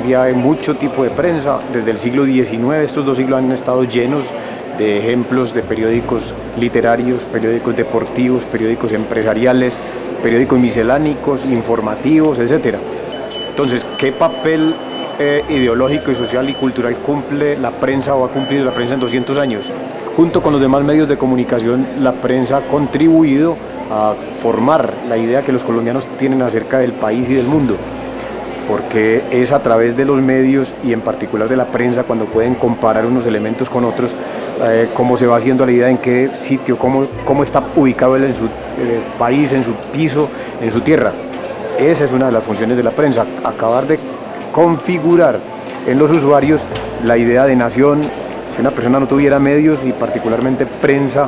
Colombia hay mucho tipo de prensa. Desde el siglo XIX, estos dos siglos han estado llenos de ejemplos de periódicos literarios, periódicos deportivos, periódicos empresariales, periódicos misceláneos, informativos, etc. Entonces, ¿qué papel ideológico y social y cultural cumple la prensa o ha cumplido la prensa en 200 años? Junto con los demás medios de comunicación, la prensa ha contribuido a formar la idea que los colombianos tienen acerca del país y del mundo, porque es a través de los medios y en particular de la prensa cuando pueden comparar unos elementos con otros, cómo se va haciendo la idea en qué sitio, cómo está ubicado él en su país, en su piso, en su tierra. Esa es una de las funciones de la prensa, acabar de configurar en los usuarios la idea de nación. Si una persona no tuviera medios y particularmente prensa,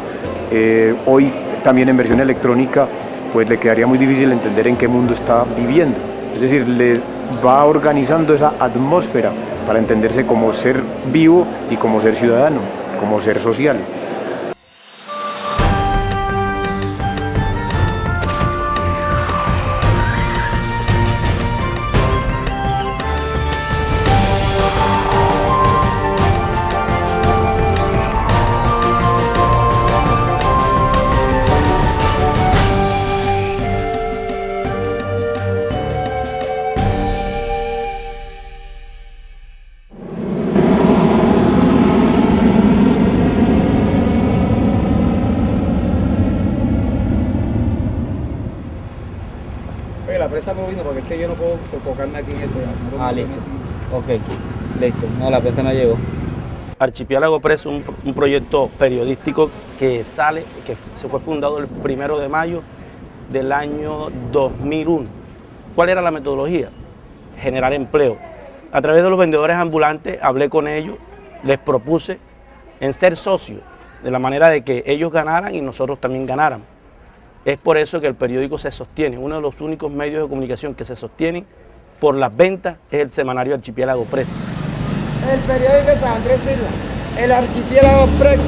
hoy también en versión electrónica, pues le quedaría muy difícil entender en qué mundo está viviendo. Es decir, le va organizando esa atmósfera para entenderse como ser vivo y como ser ciudadano, como ser social. La prensa no vino porque es que yo no puedo sofocarme aquí en esto. Listo. Ok, listo. No, la prensa no llegó. Archipiélago Press es un proyecto periodístico que se fue fundado el 1 de mayo del año 2001. ¿Cuál era la metodología? Generar empleo. A través de los vendedores ambulantes hablé con ellos, les propuse en ser socios, de la manera de que ellos ganaran y nosotros también ganáramos. Es por eso que el periódico se sostiene. Uno de los únicos medios de comunicación que se sostienen por las ventas es el semanario Archipiélago Press. El periódico de San Andrés Isla, el Archipiélago Press,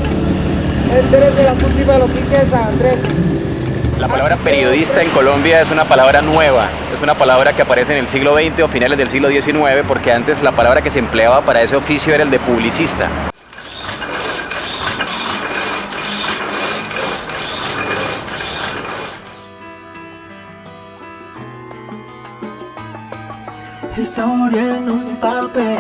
entérese de las últimas noticias de San Andrés. La palabra periodista en Colombia es una palabra nueva, es una palabra que aparece en el siglo XX o finales del siglo XIX, porque antes la palabra que se empleaba para ese oficio era el de publicista. Historia en un papel.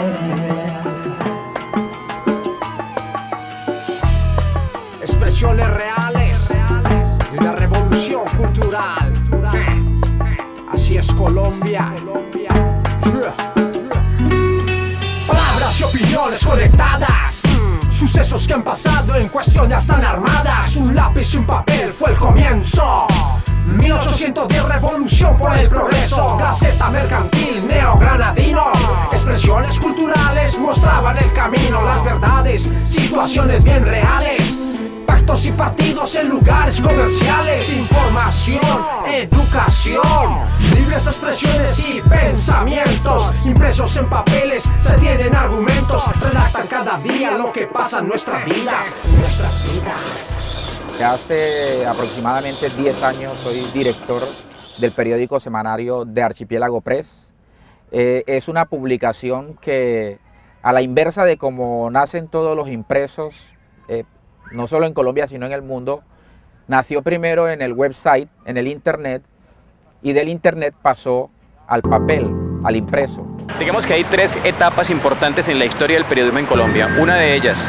Expresiones reales de una revolución cultural. Así es Colombia. Palabras y opiniones conectadas. Sucesos que han pasado en cuestión ya están armadas. Un lápiz y un papel fue el comienzo. 1810, revolución por el progreso. Gaceta mercantil, neogranadino. Expresiones culturales mostraban el camino. Las verdades, situaciones bien reales. Pactos y partidos en lugares comerciales. Información, educación. Libres expresiones y pensamientos. Impresos en papeles, se tienen argumentos. Redactan cada día lo que pasa en nuestras vidas. Hace aproximadamente 10 años soy director del periódico semanario de Archipiélago Press. Es una publicación que, a la inversa de cómo nacen todos los impresos, no solo en Colombia sino en el mundo, nació primero en el website, en el internet, y del internet pasó al papel, al impreso. Digamos que hay tres etapas importantes en la historia del periodismo en Colombia. Una de ellas,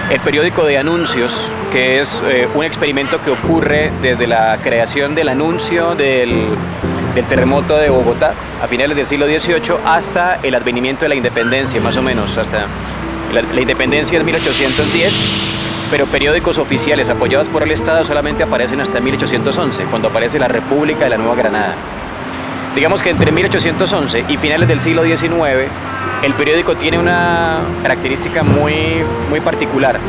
el periódico de anuncios, que es un experimento que ocurre desde la creación del anuncio del terremoto de Bogotá a finales del siglo XVIII hasta el advenimiento de la independencia, más o menos, hasta la independencia es 1810, pero periódicos oficiales apoyados por el Estado solamente aparecen hasta 1811, cuando aparece la República de la Nueva Granada. Digamos que entre 1811 y finales del siglo XIX, el periódico tiene una característica muy particular,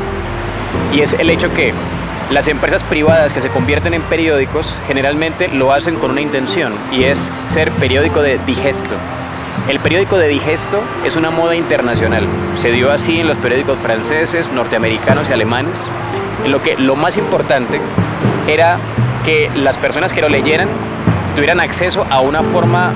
y es el hecho que las empresas privadas que se convierten en periódicos generalmente lo hacen con una intención, y es ser periódico de digesto. El periódico de digesto es una moda internacional, se dio así en los periódicos franceses, norteamericanos y alemanes, en lo que lo más importante era que las personas que lo leyeran tuvieran acceso a una forma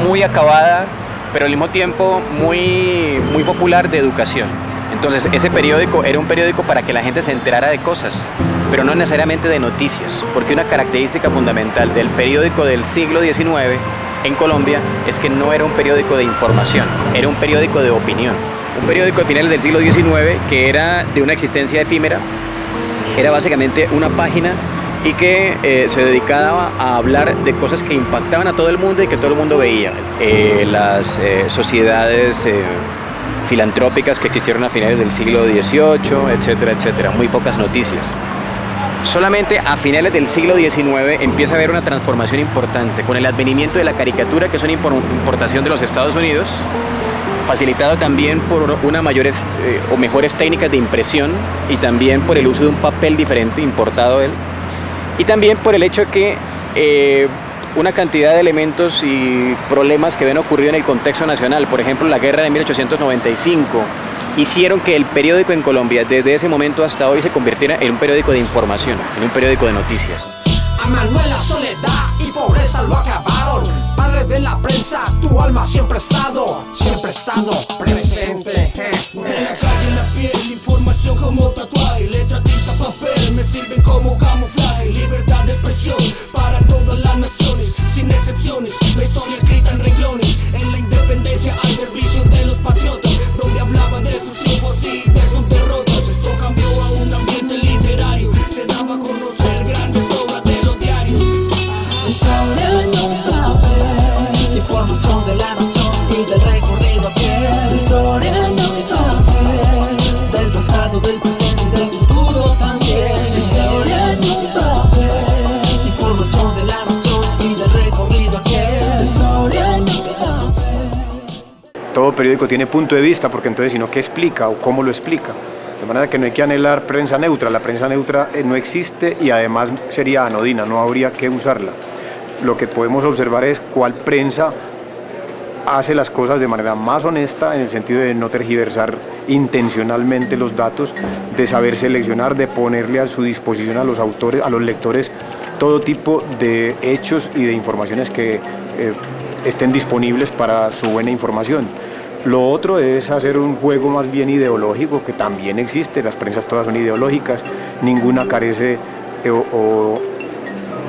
muy acabada pero al mismo tiempo muy popular de educación. Entonces ese periódico era un periódico para que la gente se enterara de cosas, pero no necesariamente de noticias, porque una característica fundamental del periódico del siglo XIX en Colombia es que no era un periódico de información, era un periódico de opinión. Un periódico de finales del siglo XIX que era de una existencia efímera, era básicamente una página y que se dedicaba a hablar de cosas que impactaban a todo el mundo y que todo el mundo veía. Las sociedades filantrópicas que existieron a finales del siglo XVIII, etcétera, etcétera, muy pocas noticias. Solamente a finales del siglo XIX empieza a haber una transformación importante con el advenimiento de la caricatura, que es una importación de los Estados Unidos, facilitado también por una mayores o mejores técnicas de impresión y también por el uso de un papel diferente importado él, y también por el hecho de que una cantidad de elementos y problemas que habían ocurrido en el contexto nacional, por ejemplo la guerra de 1895, hicieron que el periódico en Colombia desde ese momento hasta hoy se convirtiera en un periódico de información, en un periódico de noticias. A Manuel la soledad y pobreza lo acabaron. Padre de la prensa, tu alma siempre ha estado presente. En la calle, en la piel, información como tatuaje, letra, tinta, papel, me sirven como camuflaje. Libertad de expresión para todas las naciones, sin excepciones. La historia escrita en renglones, en la independencia al servicio de los patriotas, donde hablaban de sus triunfos y de sus derrotas. Esto cambió a un ambiente literario, se daba a conocer grandes obras de los diarios. Sobre un papel, información de la nación y del recorrido a pie. Sobre un papel, del pasado, del presente y del futuro también. Sobre un papel, información de la nación y del recorrido a pie. Sobre un papel. Todo periódico tiene punto de vista, porque entonces si no, ¿qué explica o cómo lo explica? De manera que no hay que anhelar prensa neutra. La prensa neutra no existe y además sería anodina, no habría que usarla. Lo que podemos observar es cuál prensa hace las cosas de manera más honesta, en el sentido de no tergiversar intencionalmente los datos, de saber seleccionar, de ponerle a su disposición a los autores, a los lectores, todo tipo de hechos y de informaciones que estén disponibles para su buena información. Lo otro es hacer un juego más bien ideológico, que también existe, las prensas todas son ideológicas, ninguna carece o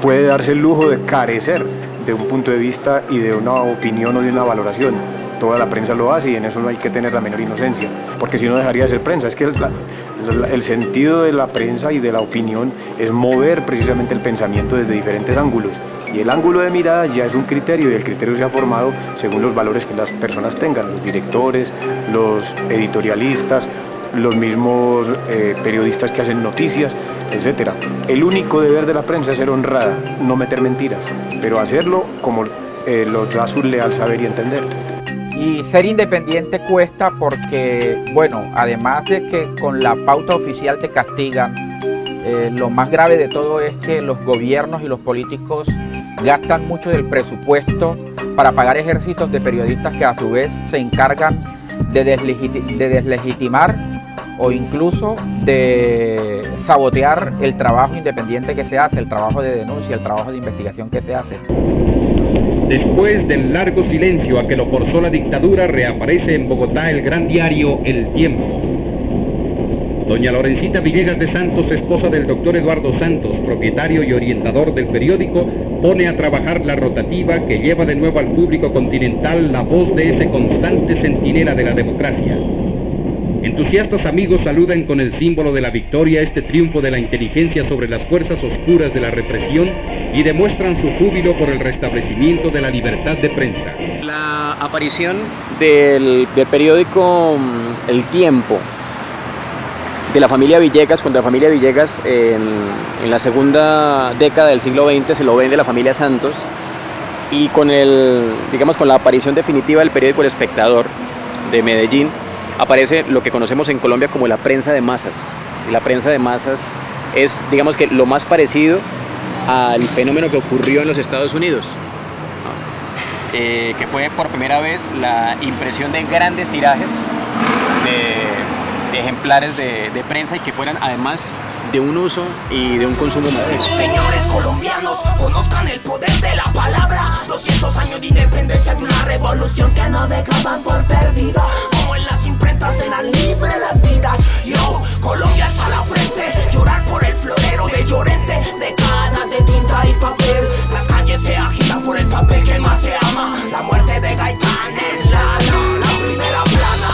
puede darse el lujo de carecer de un punto de vista y de una opinión o de una valoración. Toda la prensa lo hace y en eso no hay que tener la menor inocencia, porque si no dejaría de ser prensa. Es que el sentido de la prensa y de la opinión es mover precisamente el pensamiento desde diferentes ángulos, y el ángulo de mirada ya es un criterio, y el criterio se ha formado según los valores que las personas tengan, los directores, los editorialistas, los mismos periodistas que hacen noticias, etc. El único deber de la prensa es ser honrada, no meter mentiras, pero hacerlo como lo da su leal saber y entender. Y ser independiente cuesta porque, bueno, además de que con la pauta oficial te castigan, lo más grave de todo es que los gobiernos y los políticos gastan mucho del presupuesto para pagar ejércitos de periodistas que a su vez se encargan de deslegitimar o incluso de sabotear el trabajo independiente que se hace, el trabajo de denuncia, el trabajo de investigación que se hace. Después del largo silencio a que lo forzó la dictadura, reaparece en Bogotá el gran diario El Tiempo. Doña Lorencita Villegas de Santos, esposa del doctor Eduardo Santos, propietario y orientador del periódico, pone a trabajar la rotativa que lleva de nuevo al público continental la voz de ese constante centinela de la democracia. Entusiastas amigos saludan con el símbolo de la victoria este triunfo de la inteligencia sobre las fuerzas oscuras de la represión y demuestran su júbilo por el restablecimiento de la libertad de prensa. La aparición del periódico El Tiempo de la familia Villegas, cuando la familia Villegas en la segunda década del siglo XX se lo vende la familia Santos, y con con la aparición definitiva del periódico El Espectador de Medellín, aparece lo que conocemos en Colombia como la prensa de masas. Y la prensa de masas es, digamos que, lo más parecido al fenómeno que ocurrió en los Estados Unidos, ¿no? Que fue por primera vez la impresión de grandes tirajes de ejemplares de prensa, y que fueran además de un uso y de un consumo masivo. Señores colombianos, conozcan el poder de la palabra. 200 años de independencia, de una revolución que no dejaban por perdida. Como en las imprentas eran libres las vidas. Yo, Colombia alza la frente, llorar por el florero de Llorente. Décadas de tinta y papel, las calles se agitan por el papel que más se ama. La muerte de Gaitán en la primera plana.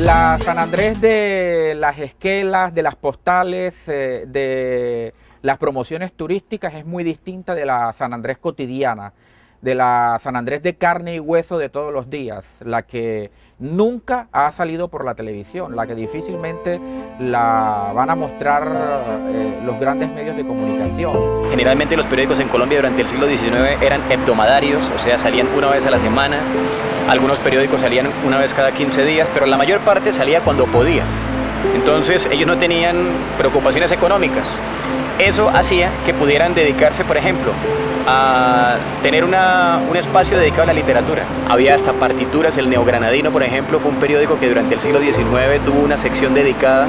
La San Andrés de las esquelas, de las postales, de las promociones turísticas es muy distinta de la San Andrés cotidiana, de la San Andrés de carne y hueso de todos los días, la que nunca ha salido por la televisión, la que difícilmente la van a mostrar los grandes medios de comunicación. Generalmente los periódicos en Colombia durante el siglo XIX eran hebdomadarios, o sea, salían una vez a la semana. Algunos periódicos salían una vez cada 15 días, pero la mayor parte salía cuando podía. Entonces ellos no tenían preocupaciones económicas. Eso hacía que pudieran dedicarse, por ejemplo, a tener un espacio dedicado a la literatura. Había hasta partituras. El Neogranadino, por ejemplo, fue un periódico que durante el siglo XIX tuvo una sección dedicada.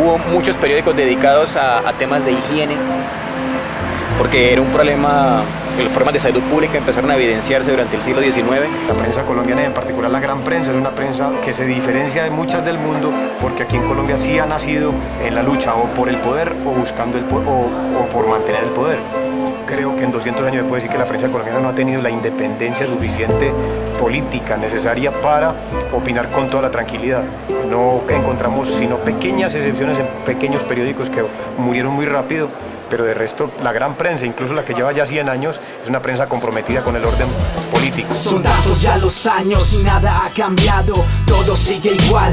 Hubo muchos periódicos dedicados a temas de higiene, porque era un problema. Los problemas de salud pública empezaron a evidenciarse durante el siglo XIX. La prensa colombiana, y en particular la gran prensa, es una prensa que se diferencia de muchas del mundo, porque aquí en Colombia sí ha nacido en la lucha o por el poder o buscando el o por mantener el poder. Creo que en 200 años se puede decir que la prensa colombiana no ha tenido la independencia suficiente política necesaria para opinar con toda la tranquilidad. No encontramos sino pequeñas excepciones en pequeños periódicos que murieron muy rápido, pero de resto la gran prensa, incluso la que lleva ya 100 años, es una prensa comprometida con el orden político. Son datos ya los años y nada ha cambiado, todo sigue igual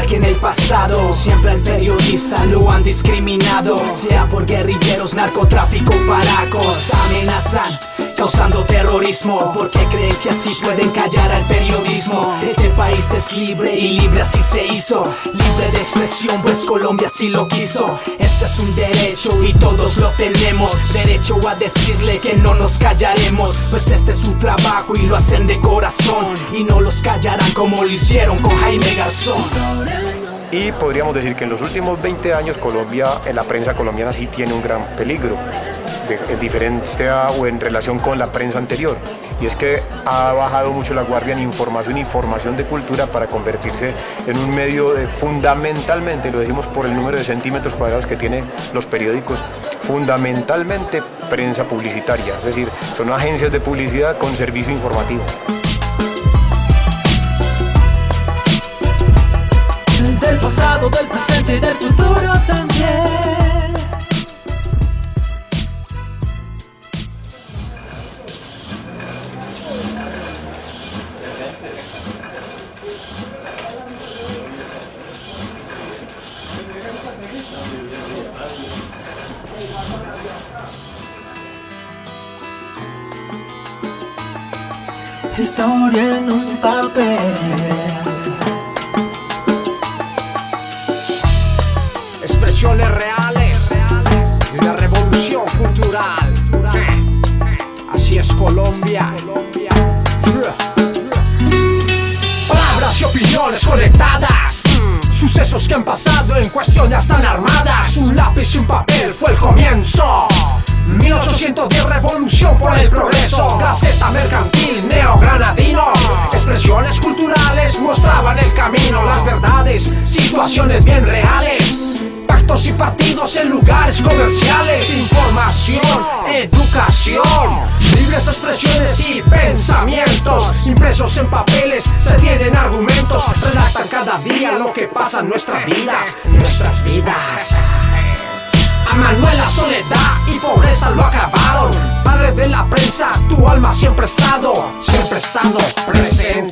que en el pasado. Siempre al periodista lo han discriminado, sea por guerrilleros, narcotráfico, paracos. Amenazan, causando terrorismo, porque creen que así pueden callar al periodismo. Este país es libre y libre así se hizo, libre de expresión pues Colombia sí lo quiso. Este es un derecho y todos lo tenemos, derecho a decirle que no nos callaremos, pues este es su trabajo y lo hacen de corazón, y no los callarán como lo hicieron con Jaime Garzón. Y podríamos decir que en los últimos 20 años Colombia, en la prensa colombiana sí tiene un gran peligro, en diferencia o en relación con la prensa anterior, y es que ha bajado mucho la guardia en información y formación de cultura para convertirse en un medio de, fundamentalmente, lo decimos por el número de centímetros cuadrados que tienen los periódicos, fundamentalmente prensa publicitaria, es decir, son agencias de publicidad con servicio informativo. Del pasado, del presente y del futuro también. Historia en un papel. Expresiones reales de una revolución cultural. Así es Colombia. Palabras y opiniones conectadas, sucesos que han pasado en cuestión ya están armadas. Un lápiz y un papel fue el comienzo. 1810, revolución por el progreso. Gaceta mercantil, Neogranadino. Expresiones culturales mostraban el camino, las verdades, situaciones bien reales. Pactos y partidos en lugares comerciales. Información, educación, libres expresiones y pensamientos. Impresos en papeles, se tienen argumentos. Redactan cada día lo que pasa en nuestras vidas. A Manuel la soledad y pobreza lo acabaron. Padre de la prensa, tu alma siempre ha estado presente.